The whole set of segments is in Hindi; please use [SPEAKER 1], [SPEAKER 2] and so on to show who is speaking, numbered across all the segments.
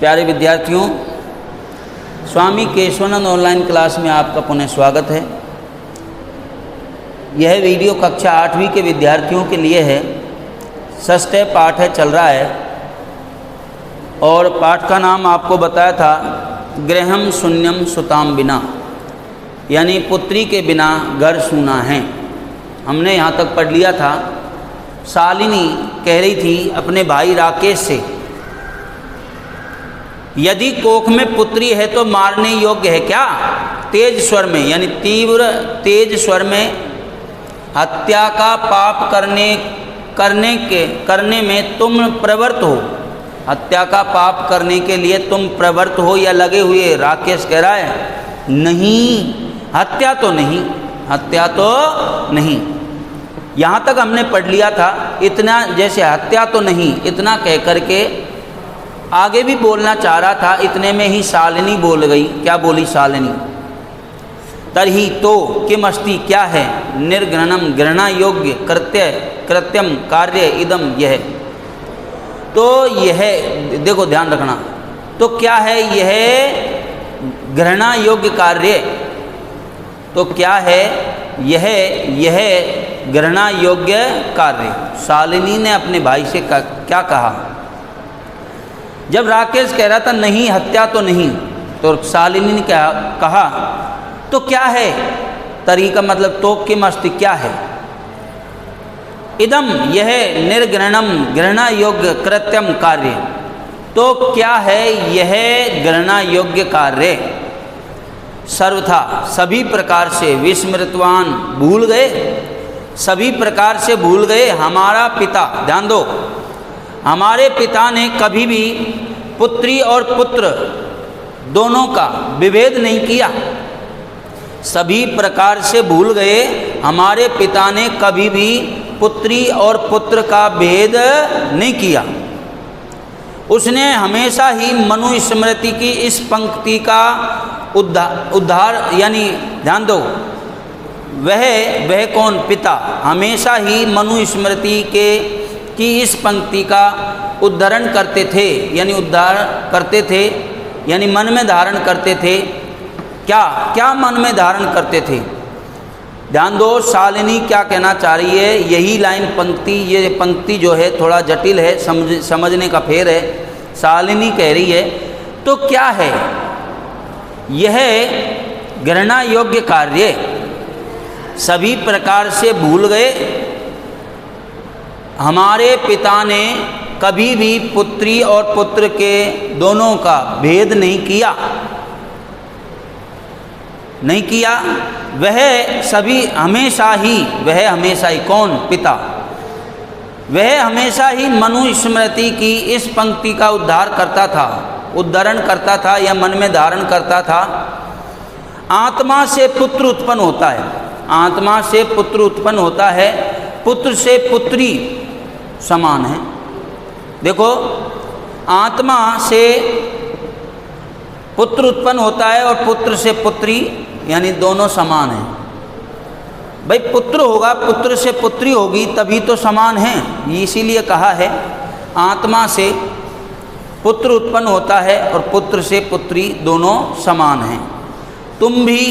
[SPEAKER 1] प्यारे विद्यार्थियों, स्वामी केशवानंद ऑनलाइन क्लास में आपका पुनः स्वागत है। यह वीडियो कक्षा 8वीं के विद्यार्थियों के लिए है। षष्ठ पाठ है, चल रहा है, और पाठ का नाम आपको बताया था गृहम शून्यम सुताम बिना, यानी पुत्री के बिना घर सूना है। हमने यहाँ तक पढ़ लिया था। शालिनी कह रही थी अपने भाई राकेश से, यदि कोख में पुत्री है तो मारने योग्य है क्या? तेज स्वर में, यानी तीव्र तेज स्वर में, हत्या का पाप करने में तुम प्रवृत्त हो। हत्या का पाप करने के लिए तुम प्रवृत्त हो या लगे हुए? राकेश कह रहा है नहीं, हत्या तो नहीं, हत्या तो नहीं। यहाँ तक हमने पढ़ लिया था। इतना जैसे हत्या तो नहीं, इतना कह करके आगे भी बोलना चाह रहा था, इतने में ही शालिनी बोल गई। क्या बोली शालिनी? तरही तो किम अस्ति, क्या है? निर्घृणम, घृणा योग्य, कृत्यम कार्य इदम, यह। तो यह देखो, ध्यान रखना, तो क्या है यह घृणा योग्य कार्य? तो क्या है यह घृणा योग्य कार्य? शालिनी ने अपने भाई से क्या कहा? जब राकेश कह रहा था नहीं, हत्या तो नहीं, तो शालिनी ने क्या कहा? तो क्या है? तरीका मतलब तो किम अस्ति, क्या है? इदम, यह निर्घृणम, घृणा योग्य, कृत्यम कार्य। तो क्या है यह घृणा योग्य कार्य? सर्वथा, सभी प्रकार से, विस्मृतवान, भूल गए, सभी प्रकार से भूल गए। हमारा पिता, ध्यान दो, हमारे पिता ने कभी भी पुत्री और पुत्र दोनों का विभेद नहीं किया। सभी प्रकार से भूल गए। हमारे पिता ने कभी भी पुत्री और पुत्र का भेद नहीं किया। उसने हमेशा ही मनुस्मृति की इस पंक्ति का उद्धार, यानी ध्यान दो, वह कौन? पिता हमेशा ही मनुस्मृति की इस पंक्ति का उद्धरण करते थे, यानी उद्धार करते थे, यानी मन में धारण करते थे। क्या मन में धारण करते थे? ध्यान दो, शालिनी क्या कहना चाह रही है? यही लाइन पंक्ति, ये पंक्ति जो है थोड़ा जटिल है, समझने का फेर है। शालिनी कह रही है तो क्या है यह घृणा योग्य कार्य? सभी प्रकार से भूल गए। हमारे पिता ने कभी भी पुत्री और पुत्र के दोनों का भेद नहीं किया। वह हमेशा ही कौन? पिता। वह हमेशा ही मनुस्मृति की इस पंक्ति का उद्धरण करता था या मन में धारण करता था। आत्मा से पुत्र उत्पन्न होता है, आत्मा से पुत्र उत्पन्न होता है, पुत्र से पुत्री समान है। देखो, आत्मा से पुत्र उत्पन्न होता है और पुत्र से पुत्री, यानी दोनों समान हैं। भाई पुत्र होगा, पुत्र से पुत्री होगी, तभी तो समान हैं। इसीलिए कहा है आत्मा से पुत्र उत्पन्न होता है और पुत्र से पुत्री दोनों समान हैं। तुम भी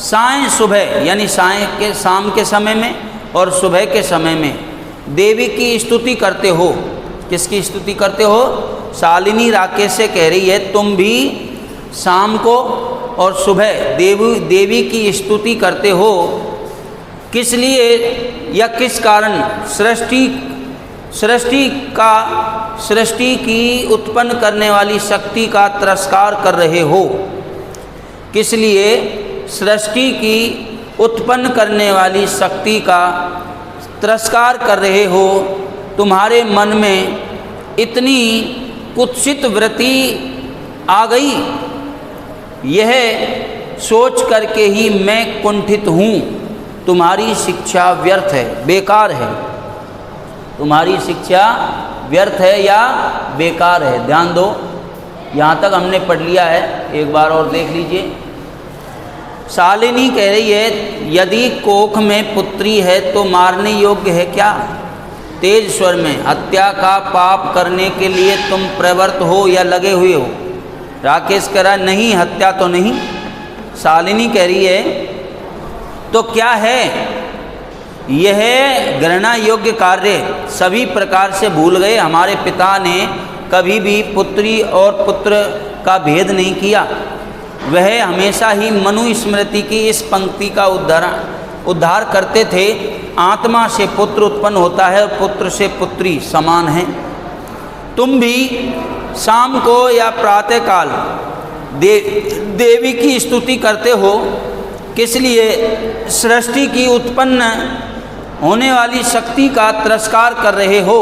[SPEAKER 1] सायं सुबह, यानी शाम के समय में और सुबह के समय में देवी की स्तुति करते हो। किसकी स्तुति करते हो? शालिनी राकेश से कह रही है तुम भी शाम को और सुबह देवी की स्तुति करते हो। किस लिए या किस कारण? सृष्टि की उत्पन्न करने वाली शक्ति का तिरस्कार कर रहे हो। किस लिए? सृष्टि की उत्पन्न करने वाली शक्ति का तिरस्कार कर रहे हो। तुम्हारे मन में इतनी कुत्सित वृत्ति आ गई, यह सोच करके ही मैं कुंठित हूँ। तुम्हारी शिक्षा व्यर्थ है, बेकार है। तुम्हारी शिक्षा व्यर्थ है या बेकार है? ध्यान दो, यहाँ तक हमने पढ़ लिया है, एक बार और देख लीजिए। शालिनी कह रही है यदि कोख में पुत्री है तो मारने योग्य है क्या? तेज स्वर में, हत्या का पाप करने के लिए तुम प्रवृत्त हो या लगे हुए हो? राकेश कह रहा नहीं, हत्या तो नहीं। शालिनी कह रही है तो क्या है? यह घृणा योग्य कार्य सभी प्रकार से भूल गए। हमारे पिता ने कभी भी पुत्री और पुत्र का भेद नहीं किया। वह हमेशा ही मनुस्मृति की इस पंक्ति का उद्धार करते थे, आत्मा से पुत्र उत्पन्न होता है और पुत्र से पुत्री समान है। तुम भी शाम को या प्रातःकाल देवी की स्तुति करते हो, किस लिए? सृष्टि की उत्पन्न होने वाली शक्ति का तिरस्कार कर रहे हो।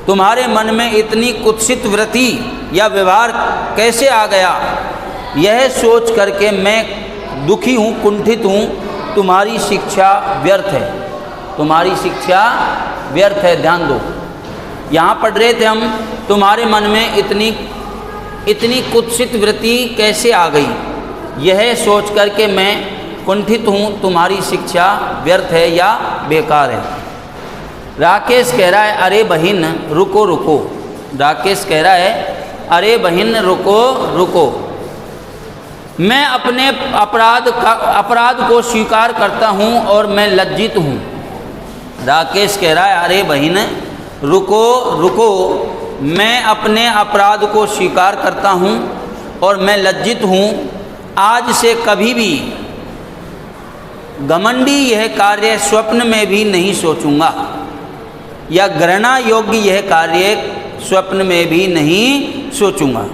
[SPEAKER 1] तुम्हारे मन में इतनी कुत्सित वृत्ति या व्यवहार कैसे आ गया? यह सोच करके मैं दुखी हूँ, कुंठित हूँ। तुम्हारी शिक्षा व्यर्थ है, तुम्हारी शिक्षा व्यर्थ है। ध्यान दो, यहाँ पढ़ रहे थे हम, तुम्हारे मन में इतनी कुत्सित वृत्ति कैसे आ गई? यह सोच करके मैं कुंठित हूँ, तुम्हारी शिक्षा व्यर्थ है या बेकार है। राकेश कह रहा है अरे बहन रुको रुको। राकेश कह रहा है अरे बहन रुको रुको, मैं अपने अपराध को स्वीकार करता हूँ और मैं लज्जित हूँ। राकेश कह रहा है अरे बहन रुको रुको, मैं अपने अपराध को स्वीकार करता हूँ और मैं लज्जित हूँ। आज से कभी भी घमंडी यह कार्य स्वप्न में भी नहीं सोचूंगा, या घृणा योग्य यह कार्य स्वप्न में भी नहीं सोचूंगा।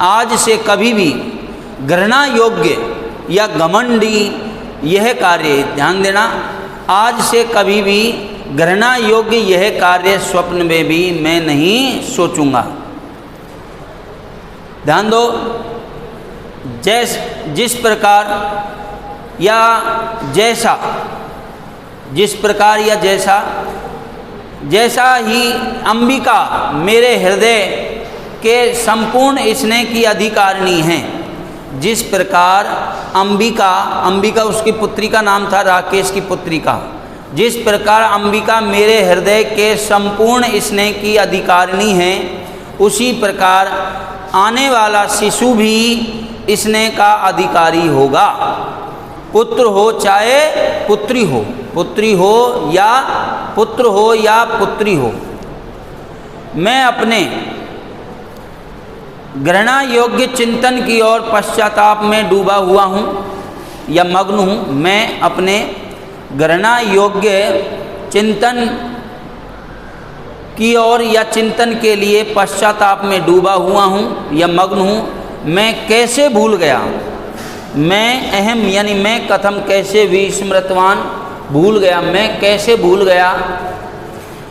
[SPEAKER 1] आज से कभी भी घृणा योग्य या घमंडी यह कार्य, ध्यान देना, आज से कभी भी घृणा योग्य यह कार्य स्वप्न में भी मैं नहीं सोचूंगा। ध्यान दो, जिस प्रकार या जैसा, जिस प्रकार या जैसा ही अंबिका मेरे हृदय के संपूर्ण स्नेह की अधिकारिणी हैं, जिस प्रकार अंबिका उसकी पुत्री का नाम था, राकेश की पुत्री का, जिस प्रकार अंबिका मेरे हृदय के संपूर्ण स्नेह की अधिकारिणी है, उसी प्रकार आने वाला शिशु भी स्नेह का अधिकारी होगा। पुत्र हो चाहे पुत्री हो, पुत्री हो या पुत्र हो या पुत्री हो। मैं अपने घृणा योग्य चिंतन की ओर पश्चाताप में डूबा हुआ हूँ या मग्न हूँ। मैं अपने घृणा योग्य चिंतन की ओर या चिंतन के लिए पश्चाताप में डूबा हुआ हूँ या मग्न हूँ। मैं कैसे भूल गया, मैं अहम यानी मैं कथम कैसे विस्मृतवान, भूल गया, मैं कैसे भूल गया।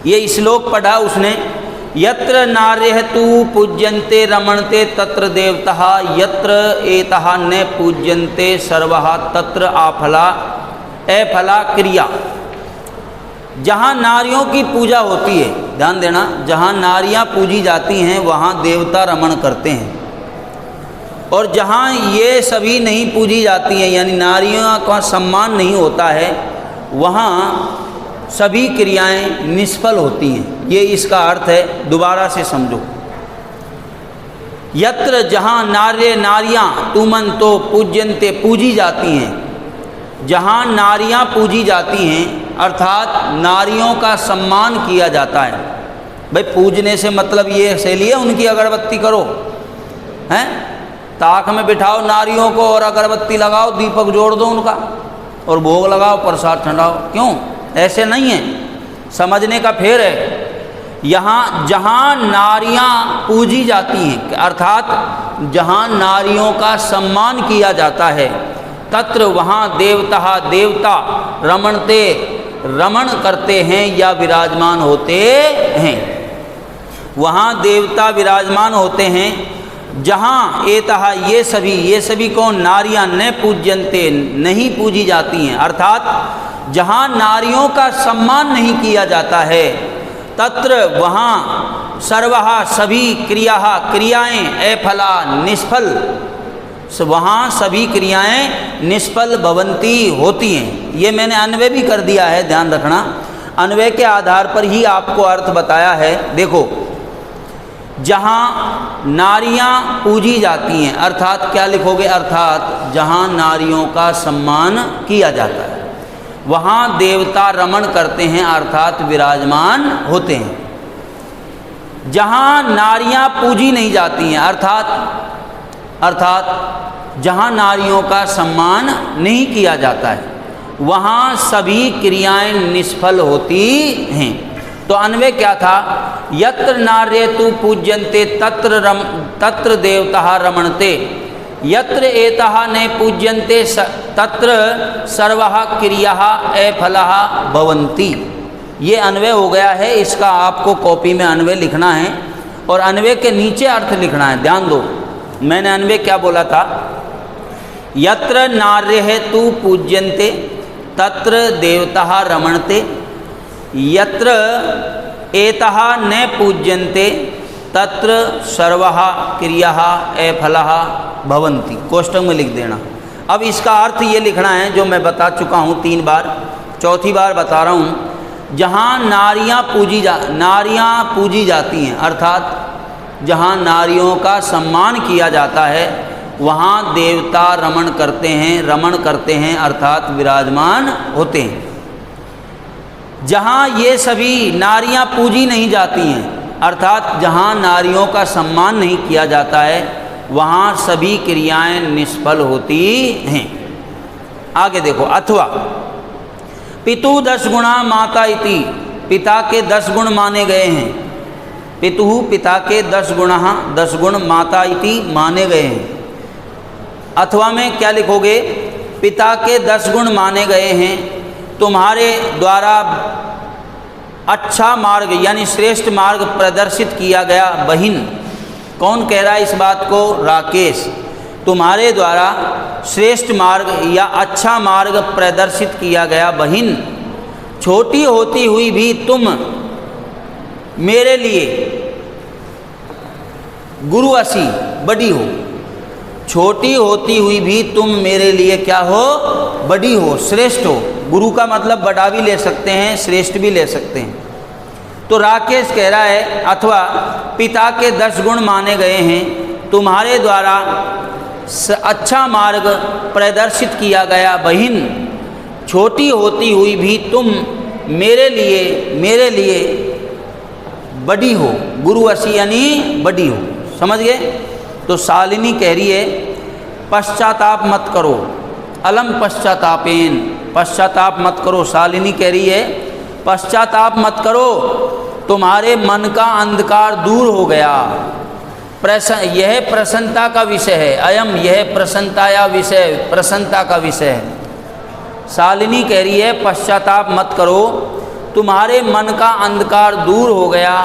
[SPEAKER 1] ये श्लोक पढ़ा उसने, यत्र नार्यः तु पूज्यन्ते रमणते तत्र देवतः, यत्र एतः न पूज्यन्ते सर्वः तत्र अफला क्रिया। जहाँ नारियों की पूजा होती है, ध्यान देना, जहाँ नारियाँ पूजी जाती हैं वहाँ देवता रमण करते हैं, और जहाँ ये सभी नहीं पूजी जाती हैं यानी नारियों का सम्मान नहीं होता है, वहाँ सभी क्रियाएं निष्फल होती हैं। ये इसका अर्थ है, दोबारा से समझो। यत्र जहाँ नारियाँ तुमन तो पूज्यन्ते पूजी जाती हैं, जहाँ नारियाँ पूजी जाती हैं अर्थात नारियों का सम्मान किया जाता है। भाई पूजने से मतलब ये से लिए उनकी अगरबत्ती करो, हैं, ताक में बिठाओ नारियों को और अगरबत्ती लगाओ, दीपक जोड़ दो उनका और भोग लगाओ, प्रसाद ठंडाओ, क्यों? ऐसे नहीं है, समझने का फेर है। यहाँ जहाँ नारियाँ पूजी जाती हैं अर्थात जहाँ नारियों का सम्मान किया जाता है, तत्र वहाँ देवता रमण करते हैं या विराजमान होते हैं। वहाँ देवता विराजमान होते हैं। जहाँ एतः ये सभी कौन? नारियाँ न पूज्यन्ते नहीं पूजी जाती हैं, अर्थात जहाँ नारियों का सम्मान नहीं किया जाता है, तत्र वहाँ सर्वहा सभी क्रियाएं अफला निष्फल, वहाँ सभी क्रियाएं निष्फल भवंती होती हैं। ये मैंने अन्वय भी कर दिया है, ध्यान रखना। अन्वय के आधार पर ही आपको अर्थ बताया है। देखो, जहाँ नारियाँ पूजी जाती हैं, अर्थात क्या लिखोगे, अर्थात जहाँ नारियों का सम्मान किया जाता है वहाँ देवता रमण करते हैं, अर्थात विराजमान होते हैं। जहाँ नारियाँ पूजी नहीं जाती हैं, अर्थात जहाँ नारियों का सम्मान नहीं किया जाता है वहाँ सभी क्रियाएं निष्फल होती हैं। तो अन्वय क्या था, यत्र नार्येतु पूज्यन्ते तत्र देवता रमणते, यत्र एतः न पूज्यन्ते तत्र सर्वः क्रियाः अफलः भवन्ति। ये अन्वय हो गया है। इसका आपको कॉपी में अन्वय लिखना है और अन्वय के नीचे अर्थ लिखना है। ध्यान दो, मैंने अन्वय क्या बोला था, यत्र नार्येतु पूज्यन्ते तत्र देवता रमणते, यत्र एतः न पूज्यन्ते तत्र सर्वः क्रियाः अफलः भवन्ति। कोष्टक में लिख देना। अब इसका अर्थ ये लिखना है जो मैं बता चुका हूँ 3 बार, चौथी बार बता रहा हूँ। जहाँ नारियाँ पूजी जाती हैं, अर्थात जहाँ नारियों का सम्मान किया जाता है वहाँ देवता रमण करते हैं अर्थात विराजमान होते हैं। जहाँ ये सभी नारियाँ पूजी नहीं जाती हैं, अर्थात जहाँ नारियों का सम्मान नहीं किया जाता है वहाँ सभी क्रियाएं निष्फल होती हैं। आगे देखो, अथवा पितु 10 गुणा माता इति, पिता के 10 गुण माने गए हैं। पितु, पिता के 10 गुण माता इति माने गए हैं। अथवा में क्या लिखोगे, पिता के 10 गुण माने गए हैं, तुम्हारे द्वारा अच्छा मार्ग यानी श्रेष्ठ मार्ग प्रदर्शित किया गया बहिन। कौन कह रहा है इस बात को, राकेश। तुम्हारे द्वारा श्रेष्ठ मार्ग या अच्छा मार्ग प्रदर्शित किया गया बहिन, छोटी होती हुई भी तुम मेरे लिए गुरु असी बड़ी हो। छोटी होती हुई भी तुम मेरे लिए क्या हो, बड़ी हो, श्रेष्ठ हो। गुरु का मतलब बड़ा भी ले सकते हैं, श्रेष्ठ भी ले सकते हैं। तो राकेश कह रहा है, अथवा पिता के 10 गुण माने गए हैं, तुम्हारे द्वारा अच्छा मार्ग प्रदर्शित किया गया बहिन, छोटी होती हुई भी तुम मेरे लिए बड़ी हो। गुरु असी यानी बड़ी हो, समझ गए। तो शालिनी कह रही है, पश्चाताप मत करो, अलम पश्चातापेन, पश्चाताप मत करो। शालिनी कह रही है, पश्चाताप मत करो, तुम्हारे मन का अंधकार दूर हो गया। यह प्रसन्नता का विषय है। अयम, यह प्रसन्नता या विषय, प्रसन्नता का विषय है। शालिनी कह रही है, पश्चाताप मत करो, तुम्हारे मन का अंधकार दूर हो गया,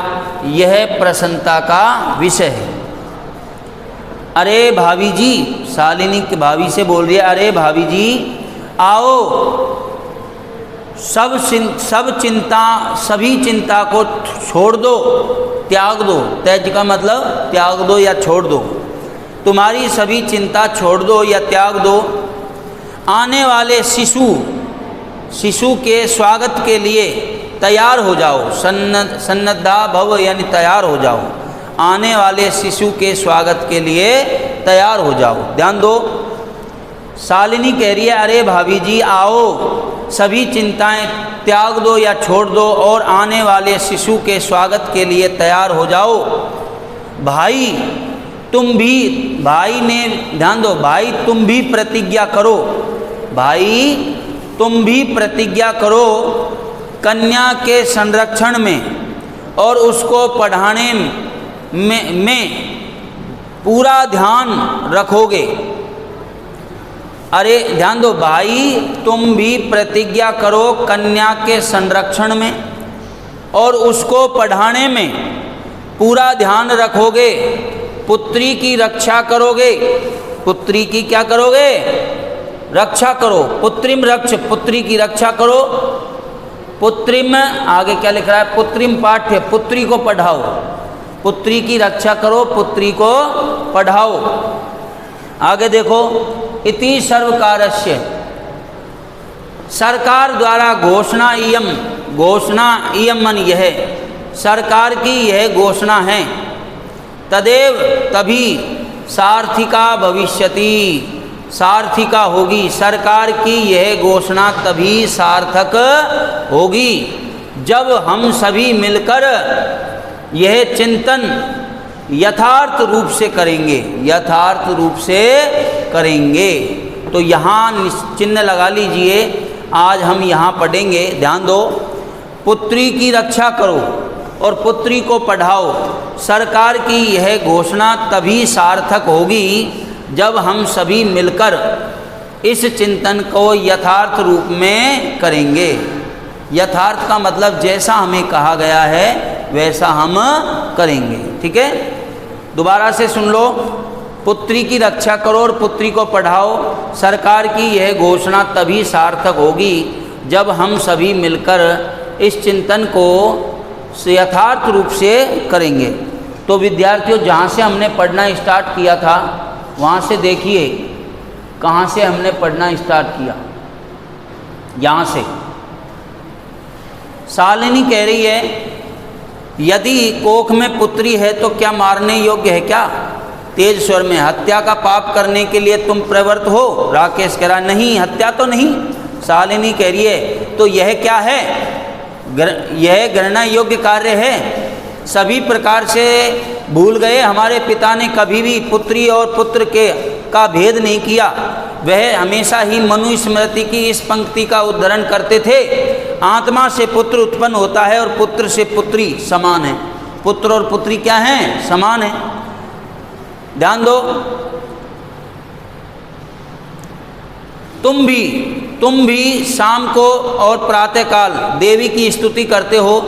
[SPEAKER 1] यह प्रसन्नता का विषय है। अरे भाभी जी, शालिनी की भाभी से बोल रही है, अरे भाभी जी आओ, सभी चिंता को छोड़ दो, त्याग दो। त्याज का मतलब त्याग दो या छोड़ दो। तुम्हारी सभी चिंता छोड़ दो या त्याग दो। आने वाले शिशु के स्वागत के लिए तैयार हो जाओ। सन्नद्धा भव यानी तैयार हो जाओ। आने वाले शिशु के स्वागत के लिए तैयार हो जाओ। ध्यान दो, शालिनी कह रही है, अरे भाभी जी आओ, सभी चिंताएं त्याग दो या छोड़ दो और आने वाले शिशु के स्वागत के लिए तैयार हो जाओ। भाई तुम भी, भाई ने, ध्यान दो, भाई तुम भी प्रतिज्ञा करो, भाई तुम भी प्रतिज्ञा करो, कन्या के संरक्षण में और उसको पढ़ाने में पूरा ध्यान रखोगे। अरे ध्यान दो, भाई तुम भी प्रतिज्ञा करो, कन्या के संरक्षण में और उसको पढ़ाने में पूरा ध्यान रखोगे। पुत्री की रक्षा करोगे। पुत्री की क्या करोगे, रक्षा करो। पुत्रिम रक्ष, पुत्री की रक्षा करो। पुत्रिम, आगे क्या लिख रहा है, पुत्रिम पाठ्य, पुत्री को पढ़ाओ। पुत्री की रक्षा करो, पुत्री को पढ़ाओ। आगे देखो, इति सर्वकारस्य, सरकार द्वारा घोषणा इयम मन यह सरकार की यह घोषणा है। तदेव तभी सार्थिका भविष्यति सार्थिका होगी, सरकार की यह घोषणा तभी सार्थक होगी जब हम सभी मिलकर यह चिंतन यथार्थ रूप से करेंगे, यथार्थ रूप से करेंगे। तो यहाँ चिन्ह लगा लीजिए, आज हम यहाँ पढ़ेंगे, ध्यान दो। पुत्री की रक्षा करो और पुत्री को पढ़ाओ, सरकार की यह घोषणा तभी सार्थक होगी जब हम सभी मिलकर इस चिंतन को यथार्थ रूप में करेंगे। यथार्थ का मतलब जैसा हमें कहा गया है वैसा हम करेंगे। ठीक है, दोबारा से सुन लो। पुत्री की रक्षा करो और पुत्री को पढ़ाओ, सरकार की यह घोषणा तभी सार्थक होगी जब हम सभी मिलकर इस चिंतन को यथार्थ रूप से करेंगे। तो विद्यार्थियों, जहाँ से हमने पढ़ना स्टार्ट किया था वहाँ से देखिए कहाँ से हमने पढ़ना स्टार्ट किया। यहाँ से शालिनी कह रही है, यदि कोख में पुत्री है तो क्या मारने योग्य है क्या? तेज स्वर में, हत्या का पाप करने के लिए तुम प्रवृत्त हो? राकेश कह रहा नहीं, हत्या तो नहीं। शालिनी कह रही है तो यह क्या है? यह गणना योग्य कार्य है। सभी प्रकार से भूल गए, हमारे पिता ने कभी भी पुत्री और पुत्र का भेद नहीं किया। वह हमेशा ही मनुस्मृति की इस पंक्ति का उद्धरण करते थे, आत्मा से पुत्र उत्पन्न होता है और पुत्र से पुत्री समान है। पुत्र और पुत्री क्या हैं? समान है। ध्यान दो। तुम भी शाम को और प्रातःकाल देवी की स्तुति करते हो।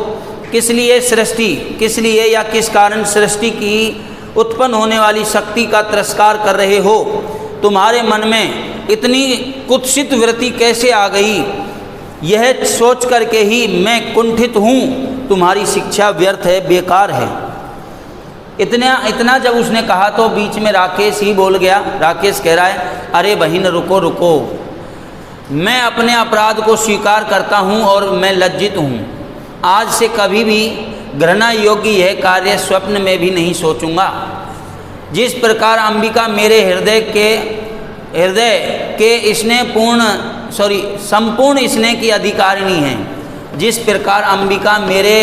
[SPEAKER 1] किस लिए सृष्टि, किस लिए या किस कारण सृष्टि की उत्पन्न होने वाली शक्ति का तिरस्कार कर रहे हो? तुम्हारे मन में इतनी कुत्सित वृत्ति कैसे आ गई? यह सोच करके ही मैं कुंठित हूँ, तुम्हारी शिक्षा व्यर्थ है, बेकार है। इतना जब उसने कहा तो बीच में राकेश ही बोल गया। राकेश कह रहा है, अरे बहन रुको रुको, मैं अपने अपराध को स्वीकार करता हूँ और मैं लज्जित हूँ। आज से कभी भी घृणा योग्य यह कार्य स्वप्न में भी नहीं सोचूंगा। जिस प्रकार अंबिका मेरे हृदय के संपूर्ण स्नेह की अधिकारिणी है, जिस प्रकार अंबिका मेरे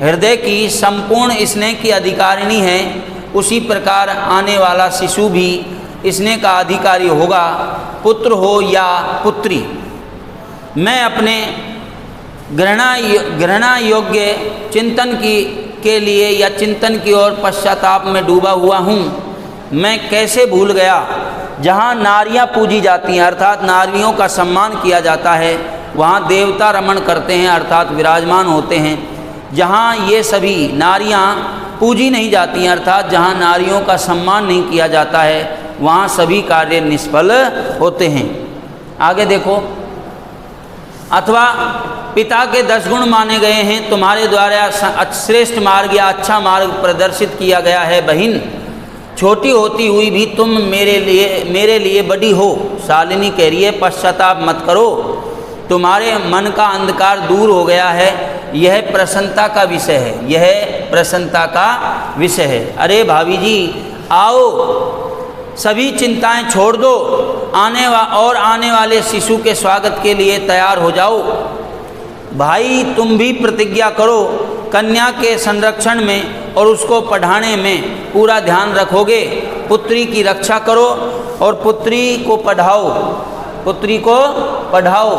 [SPEAKER 1] हृदय की संपूर्ण स्नेह की अधिकारिणी है, उसी प्रकार आने वाला शिशु भी स्नेह का अधिकारी होगा, पुत्र हो या पुत्री। मैं अपने घृणा योग्य चिंतन के लिए या चिंतन की ओर पश्चाताप में डूबा हुआ हूँ। मैं कैसे भूल गया, जहाँ नारियाँ पूजी जाती हैं अर्थात नारियों का सम्मान किया जाता है, वहाँ देवता रमण करते हैं अर्थात विराजमान होते हैं। जहाँ ये सभी नारियाँ पूजी नहीं जाती हैं अर्थात जहाँ नारियों का सम्मान नहीं किया जाता है, वहाँ सभी कार्य निष्फल होते हैं। आगे देखो। अथवा पिता के 10 गुण माने गए हैं, तुम्हारे द्वारा श्रेष्ठ मार्ग या अच्छा मार्ग प्रदर्शित किया गया है। बहिन, छोटी होती हुई भी तुम मेरे लिए बड़ी हो। शालिनी कह रही है, पश्चाताप मत करो, तुम्हारे मन का अंधकार दूर हो गया है। यह प्रसन्नता का विषय है, यह प्रसन्नता का विषय है। अरे भाभी जी आओ, सभी चिंताएं छोड़ दो, आने वाले शिशु के स्वागत के लिए तैयार हो जाओ। भाई तुम भी प्रतिज्ञा करो, कन्या के संरक्षण में और उसको पढ़ाने में पूरा ध्यान रखोगे। पुत्री की रक्षा करो और पुत्री को पढ़ाओ, पुत्री को पढ़ाओ।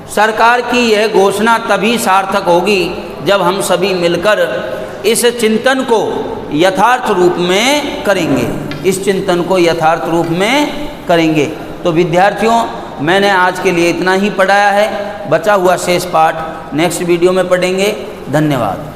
[SPEAKER 1] सरकार की यह घोषणा तभी सार्थक होगी जब हम सभी मिलकर इस चिंतन को यथार्थ रूप में करेंगे, इस चिंतन को यथार्थ रूप में करेंगे। तो विद्यार्थियों, मैंने आज के लिए इतना ही पढ़ाया है। बचा हुआ शेष पाठ नेक्स्ट वीडियो में पढ़ेंगे। धन्यवाद।